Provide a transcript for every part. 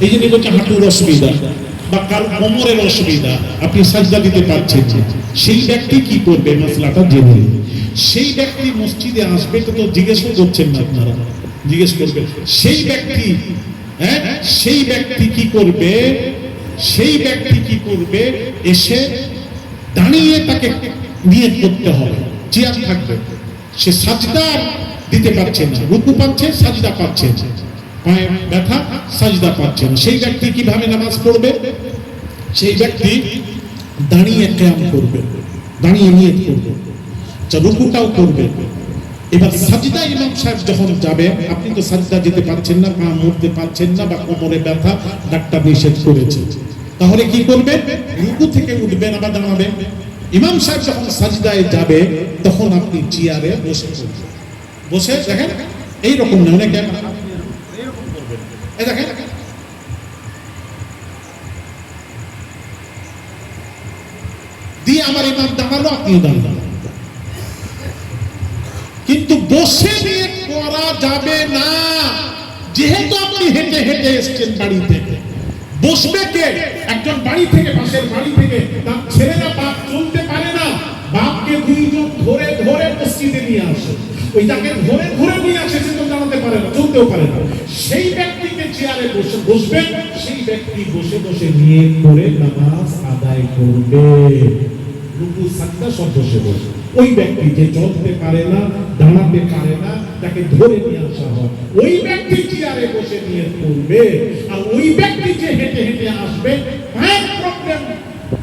এই যে বলছে হাঁটুর অসুবিধা বা কার কোমরের অসুবিধা, আপনি সাজদা দিতে পারছেন না, সেই ব্যক্তি কি করবে? মাসলাটা জেনে নিন। সেই ব্যক্তি মসজিদে আসবে, তো জিজ্ঞেস করছেন না আপনারা, জিজ্ঞেস করবেন সেই ব্যক্তি, সেই ব্যক্তি কি করবে? সেই ব্যক্তি কি করবে? এসে দাঁড়িয়ে তাকে নিয়ত করতে হবে, চেয়ার থাকবে, সে সাজদা দিতে পারছে না, রুকু পাচ্ছে, সাজদা পাচ্ছে, পায়ে ব্যথা, সাজদা পাচ্ছে না, সেই ব্যক্তি কিভাবে নামাজ পড়বে? সেই ব্যক্তি দাঁড়িয়ে কিয়াম করবে, দাঁড়িয়ে নিয়ত করবে, রুকুটাও করবে। এবার সাজদা ইমাম সাহেব যখন যাবে, আপনি তো সাজদা যেতে পারছেন না, পা মুড়তে পারছেন না, বা কোমরে ব্যথা, ডাক্তার নিষেধ করেছে, তাহলে কি করবে? রুকু থেকে উঠবেন, আবার দাঁড়াবেন। ইমাম সাহেব যখন সাজদায় যাবে, তখন আপনি চেয়ারে বসে বসে দেখেন এইরকম না, অনেকে এইরকম করবেন, এই দেখেন দিয়ে আমার ইমাম দাঁড়ালো, আপনি দাঁড়ালেন, কিন্তু বসে নিয়ে করা যাবে না, যেহেতু আপনি হেঁটে হেঁটে এসছেন বাড়ি থেকে। বসবে কে? একজন বাড়ি থেকে, পাশের বাড়ি থেকে তার ছেলেরা, বাপ চলতে পারে না, বাপকে দুইজন ধরে ধরে মসজিদে নিয়ে আসে, ওই তাকে ধরে ধরে নিয়ে আসে, সে তো দাঁড়াতে পারে না, চলতেও পারে না, সেই ব্যক্তিকে চেয়ারে বসে বসবে, সেই ব্যক্তি বসে বসে নিয়ে করে নামাজ আদায় করবে, রুকু সাজদা সব বসে বসে। ওই ব্যক্তি যে চলতে পারে না, দাঁড়াতে পারে না, তাকে ধরে নিয়ে আসা হয়, ওই ব্যক্তি চেয়ারে বসে নিয়ে করবে। আর ওই ব্যক্তি যে হেঁটে হেঁটে আসবে, পায়ের প্রবলেম,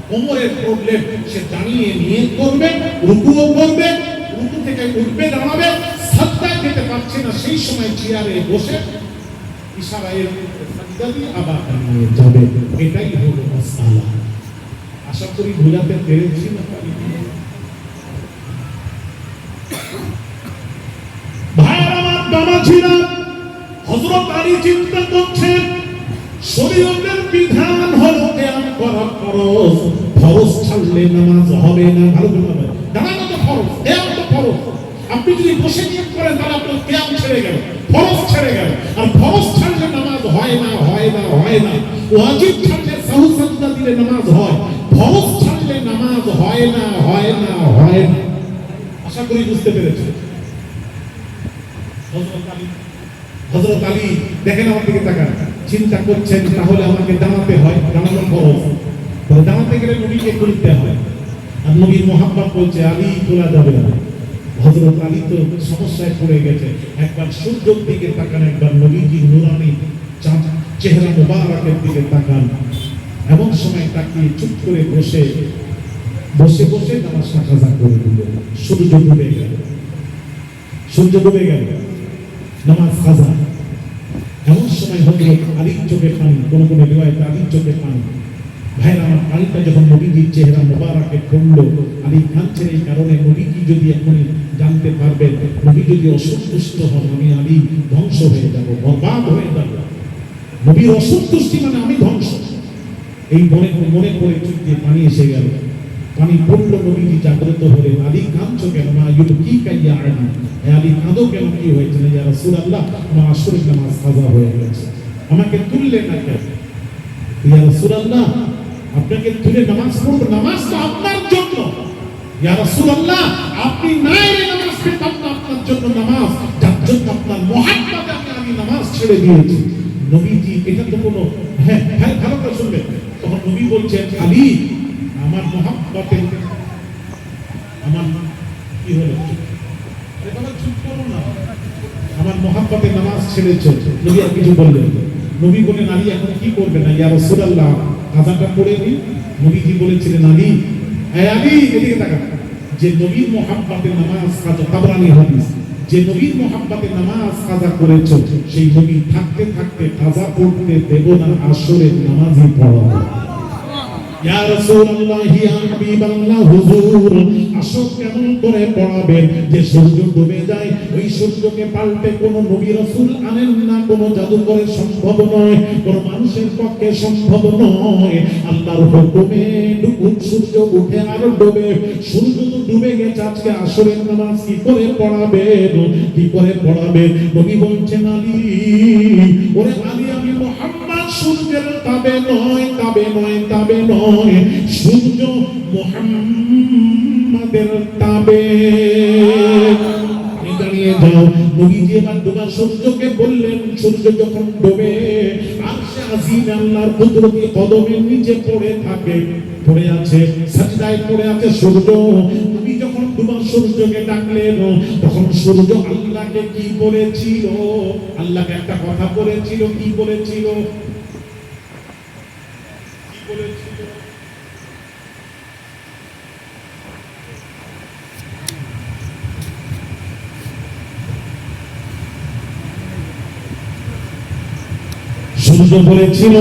কোমরের প্রবলেম, সে দাঁড়িয়ে নিয়ে করবে, রুকুও করবে, রুকু থেকে উঠবে, দাঁড়াবে, সাজদায় যেতে পারছে না, সেই সময় চেয়ারে বসে ইশারায় সাজদা দিয়ে আবার দাঁড়িয়ে যাবে। এটাই হলো মাসআলা। আশা করি বোঝাতে পেরেছি না? হযরত আলী চিন্তা করছেন, শরীয়তের বিধান হলো কিয়াম করা ফরজ, ফরজ ছাড়লে নামাজ হবে না। ভালো করে দাঁড়ানো তো ফরজ, কিয়াম তো ফরজ। আপনি যদি বসে নিয়ত করেন, তাহলে আপনার কিয়াম ছেড়ে গেল, ফরজ ছেড়ে গেল। আর ফরজ ছাড়লে নামাজ হয় না, হয় না, হয় না। ওয়াজিব ছাড়লে সাহু সাজদা দিলে নামাজ হয়, ফরজ ছাড়লে নামাজ হয় না, হয় না, হয় না। আশা করি বুঝতে পেরেছেন। হযরত আলী দেখেন আমার দিকে তাকান, চিন্তা করছেন তাহলে আমাকে দাঁড়াতে হয়, দাঁড়ানো ফরজ, দাঁড়াতে গেলে নবীকে তুলতে হয়, আর নবীর মোহাব্বত বলছে আলী তোলা যাবে না। হযরত আলী তো সমস্যায় পড়ে গেছে, একবার সূর্যের দিকে তাকান, একবার নবীজির নূরানি চেহারা মুবারকের দিকে তাকান, এমন সময় তাকিয়ে চুপ করে বসে বসে বসে নামাজটা কাজা করে দিল। সূর্য ডুবে গেল, সূর্য ডুবে গেল, নামাজ কাজা। এমন সময় হযরত আলীর চোখে পানি, কোন কোন রিওয়ায়াতে আলীর চোখে পানি। ভাইরা আমার, পানিটা যখন নবীজির চেহারা মুবারকে পড়লো, আলী কাঁদছেন এই কারণে, নবীজি যদি এখনই জানতে পারবেন, নবী যদি অসন্তুষ্ট হন, আমি আলী ধ্বংস হয়ে যাব, বরবাদ হয়ে যাব। নবীর অসন্তুষ্টি মানে আমি ধ্বংস। এই মনে মনে করে চোখ দিয়ে পানি এসে গেল, পানি পড়লো, নবীজি জাগ্রত হলেন। আলী কাঁদছো কেন? মা ইউবকিকা ইয়া আলী, আলী কাঁদো কেন, কি হয়েছে? ইয়া রাসূলুল্লাহ, আমার আসরের নামাজ কাজা হয়ে গেছে, আমাকে তুললে না কেন? ইয়া রাসূলুল্লাহ, আপনাকে তুলে নামাজ পড়ব, নামাজ তো আপনার জন্য। ইয়া রাসূলুল্লাহ, আপনি না এলে নামাজ পেতাম না, আপনার জন্য নামাজ, যার জন্য আপনার মুহাব্বতে আমি নামাজ ছেড়ে দিয়েছি। নবীজি এটা তো কোনো, হ্যাঁ হ্যাঁ ভালো করে শুনবেন, তখন নবী বলছেন আলী, আমার মুহাব্বতে, আমার কি হলো, আমার মুহাব্বতে নামাজ ছেড়েছে। নবী আর কিছু বললেন। নবী বলেন আলী এখন কি করবে না? ইয়া রাসূলুল্লাহ, কাজাটা পড়ে নি। নবীজি বলেছিলেন আলী, হ্যাঁ আলী এদিকে তাকান, যে নবীর মুহাব্বতে নামাজ কাজা, তাবরানী হাদিস, যে নবীর মুহাব্বতে নামাজ কাজা করেছো, সেই নবী থাকতে থাকতে কাজা পড়তে দেব না, আসরের নামাজই পড়াবো। ইয়া রাসূলুল্লাহ, ইয়া হাবিবাল্লাহ, হুজুর আসর কেমন করে পড়াবেন যে সূর্য ডুবে যায়? ওই সূর্যকে পাল্টে কোন নবী রাসূল আনেন না, কোন জাদুকরে সম্ভব নয়, কোন মানুষের পক্ষে সম্ভব নয়। আল্লাহর হুকুমে সূর্য উঠে আর ডুবে, সূর্য তো ডুবে গেছে, আজকে আসরের নামাজ কি করে পড়াবেন? কি করে পড়াবেন? নবী বলছেন আলী, ওরে আলী, আমি মুহাম্মদ সূর্যের তাবে নয়, তাবে নয়, তাবে নয়, সূর্য মুহাম্মাদের তাবে। দাঁড়িয়ে যাও। নবীজি এবার ডোবা সূর্যকে বললেন, সূর্য যখন ডোবে আরশে আজিম আল্লাহর কুদরতি কদমের নিচে পড়ে থাকে, পড়ে আছে, সাজদায় পড়ে আছে সূর্য। নবী যখন ডোবা সূর্যকে ডাকলেন তখন সূর্য আল্লাহকে কি বলেছিল? আল্লাহকে একটা কথা বলেছিল। কি বলেছিল? কি বলেছিল? সূর্য বলেছিল,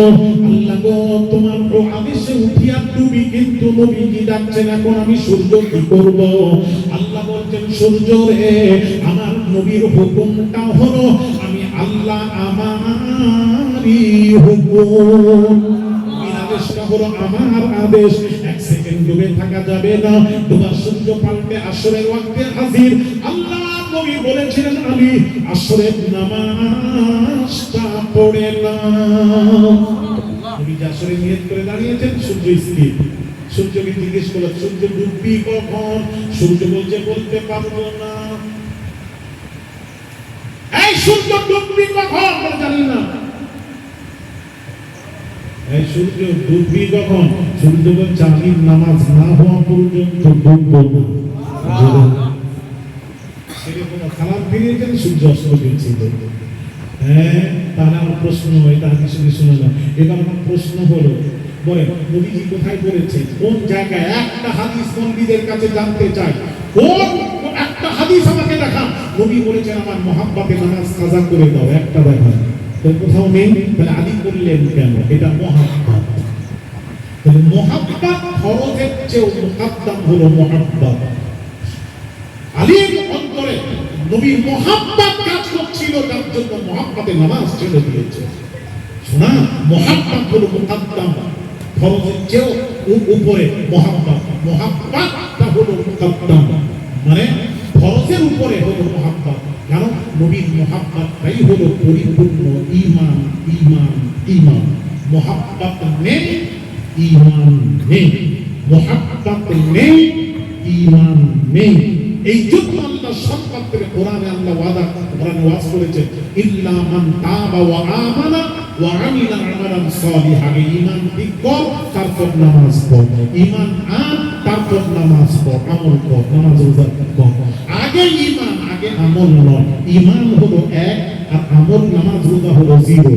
আল্লাহ গো তোমার আদেশে উঠিয়া তুমি, কিন্তু নবীজি ডাকছেন এখন আমি সূর্য কি করব? আল্লাহ বলছেন, সূর্য রে আমার নবীর হুকুমটা হলো আমি আল্লাহ আমারই হুকুম, আদেশটা হলো আমার আদেশ। এক সেকেন্ড ডুবে থাকা যাবে না। ডুবা সূর্য পাল্টে আসরের ওয়াক্তে হাজির। আল্লাহ নবী বলেছিলেন আলী আসরের নামাজটা পড়ে না। নবী আসরে নিয়ত করে দাঁড়িয়েছেন, সূর্য স্থির। সূর্যকে জিজ্ঞেস করল, সূর্য ডুববি কখন? সূর্য বলছে বলতে পারবো না। এই সূর্য ডুববি কখন? জানি না। এই সূর্য ডুববি কখন? সূর্য বলছে আমি নামাজ না হওয়া পর্যন্ত ডুববো না। খারাপ ফিরিয়েছেন, সূর্য অস্ত গিয়েছিল। হ্যাঁ, তাহলে আমার প্রশ্ন, এটা হাদিস শুনে না। এবার আমার প্রশ্ন হলো, বলে নবীজি কোথায় বলেছে? কোন জায়গায়? একটা হাদিস মন্দিরের কাছে জানতে চাই। কোন একটা হাদিস আমাকে দেখান। নবী বলেছেন আমার মহাব্বতে নামাজ কাজা করে দাও, একটা দেখান। তো কোথাও নেই। তাহলে আলী করলেন কেন? এটা মহাব্বত। তাহলে মহাব্বত ফরজের চেয়ে মুকদ্দম হলো মহাব্বত। আলীর অন্তরে নবীর মহাব্বত কাজ করছিল, তার জন্য মহাব্বতে নামাজ ছেড়ে দিয়েছে। শোনা, মহাব্বত হলো মুকদ্দম, ফরজের চেয়ে উপরে মহাব্বত। মহাব্বতটা হলো মুকদ্দম, মানে ফরজের উপরে হলো মহাব্বত। কারণ নবীর মহাব্বতটাই হলো পরিপূর্ণ ঈমান। ঈমান, ঈমান। মহাব্বত নেই, ঈমান নেই। মহাব্বত নেই, ঈমান নেই। এই জন্য আল্লাহ সম্পর্কে কোরআনে আল্লাহ কোরআনে ওয়াজ করেছে, ইল্লা মান তাবা ওয়া আমানা ওয়া আমিলা আমালান সালিহান। ঈমান ঠিক কর, তারপর নামাজ পড়। ঈমান আন, তারপর নামাজ পড়, আমল কর, নামাজ রোজা কর। আগে ঈমান, আগে আমল নয়। ঈমান হলো এক, আর আমল নামাজ রোজা হলো জিরো।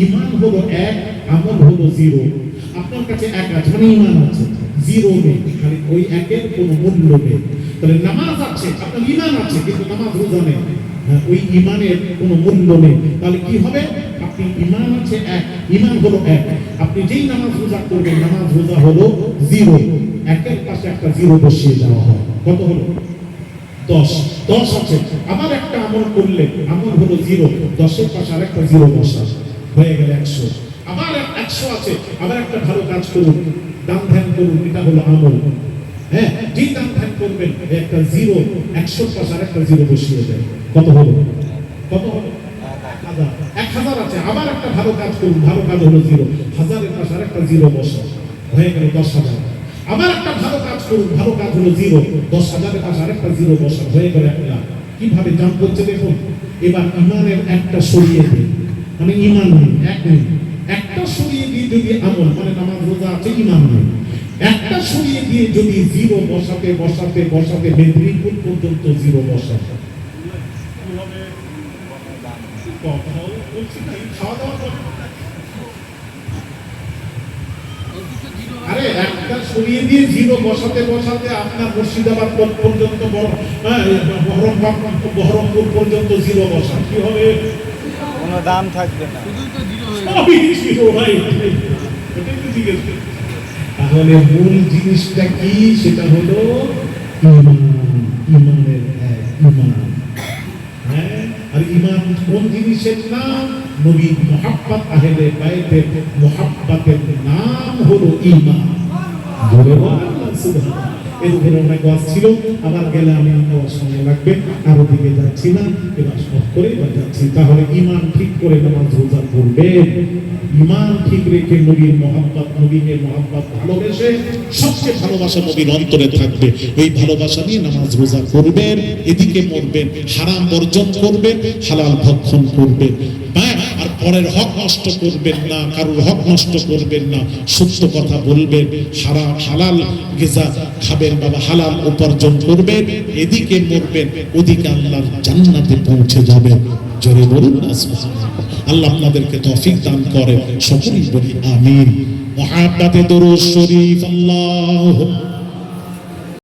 ঈমান হলো এক, আমল হলো জিরো। আপনার কাছে এক আছে, মানে ঈমান আছে, জিরো নেই, খালি ওই একের কোনো মূল্য নেই। তাহলে নামাজ আছে, আপনার ঈমান আছে, কিন্তু নামাজ রোজা নেই, ওই ঈমানের কোনো মূল্য নেই। তাহলে কি হবে? আপনি ঈমান আছে এক, ঈমান হলো এক, আপনি যেই নামাজ রোজা করবেন নামাজ রোজা হলো জিরো। একের পাশে একটা জিরো বসিয়ে দেওয়া হয়। কত হলো? 10। 10 আছে। আবার একটা আমল করলে আমল হলো জিরো, 10-এর পাশে আরেকটা জিরো বসা, হয়ে গেল 100। আবার 100 আছে, আবার একটা ভালো কাজ করুন, দান ধ্যান করুন, এটা হলো আমল। হ্যাঁ, যেই দান ধ্যান করবেন একটা জিরো, 100-এর পাশে আরেকটা জিরো বসিয়ে দেয়। কত হলো? কত হলো? 1000। 1000 আছে, আবার একটা ভালো কাজ করুন, ভালো কাজ হলো জিরো, 1000-এর পাশে আরেকটা জিরো বসা, হয়ে গেল 10,000। আবার একটা ভালো কাজ করুন, ভালো কাজ হলো জিরো, 10,000-এর পাশে আরেকটা জিরো বসা, হয়ে গেল 1 লাখ। কিভাবে জাম করছে দেখুন। এবার ঈমানের একটা সরিয়ে দিন, মানে ঈমান নেই, এক নেই। একটা সরিয়ে দিয়ে যদি আমল, মানে নামাজ রোজা আছে, ঈমান নেই। একটা সরিয়ে দিয়ে যদি জিরো বসাতে বসাতে বসাতে মেদিনীপুর পর্যন্ত জিরো বসাতে, আরে একটা সরিয়ে দিয়ে জিরো বসাতে বসাতে আপনার মুর্শিদাবাদ পর্যন্ত, বহরমপুর পর্যন্ত জিরো বসা, কি হবে? কোনো দাম থাকবে না, তাহলে মূল জিনিসটা কি? সেটা হলো ঈমান। ঈমানের ঈমান। হ্যাঁ, আর ঈমান কোন জিনিসের নাম? নবীর মুহাব্বত, আহলে বাইতের মুহাব্বতের নাম হলো ঈমান। জোরে বলেন সুবহানাল্লাহ। এর উপরে অনেক ওয়াজ ছিল, আবার গেলে আমি আমার সময় লাগবে, আর ওদিকে যাচ্ছি না, এবার সব করে এবার যাচ্ছি। তাহলে ঈমান ঠিক করে নামাজ রোজা করবেন, ঈমান ঠিক রেখে নবীর মহব্বত, নবীর মহব্বত ভালোবেসে, সবচেয়ে ভালোবাসা নবীর অন্তরে থাকবে, এই ভালোবাসা নিয়ে নামাজ রোজা করবেন, এদিকে মরবেন, হারাম বর্জন করবেন, হালাল ভক্ষণ করবেন, হ্যাঁ, আর পরের হক নষ্ট করবেন না, কারোর হক নষ্ট করবেন না, সত্য কথা বলবেন, হারাম হালাল গিজা খাবেন বাবা, হালাল উপার্জন করবেন, এদিকে মরবেন, ওদিকে আল্লাহর জান্নাতে পৌঁছে যাবেন। জোরে বলুন না সুবহানাল্লাহ। আল্লাহ আপনাদেরকে তৌফিক দান করে, সকলেই বলি আমিন। মুহাব্বতে দুরূদ শরীফ, আল্লাহুম্মা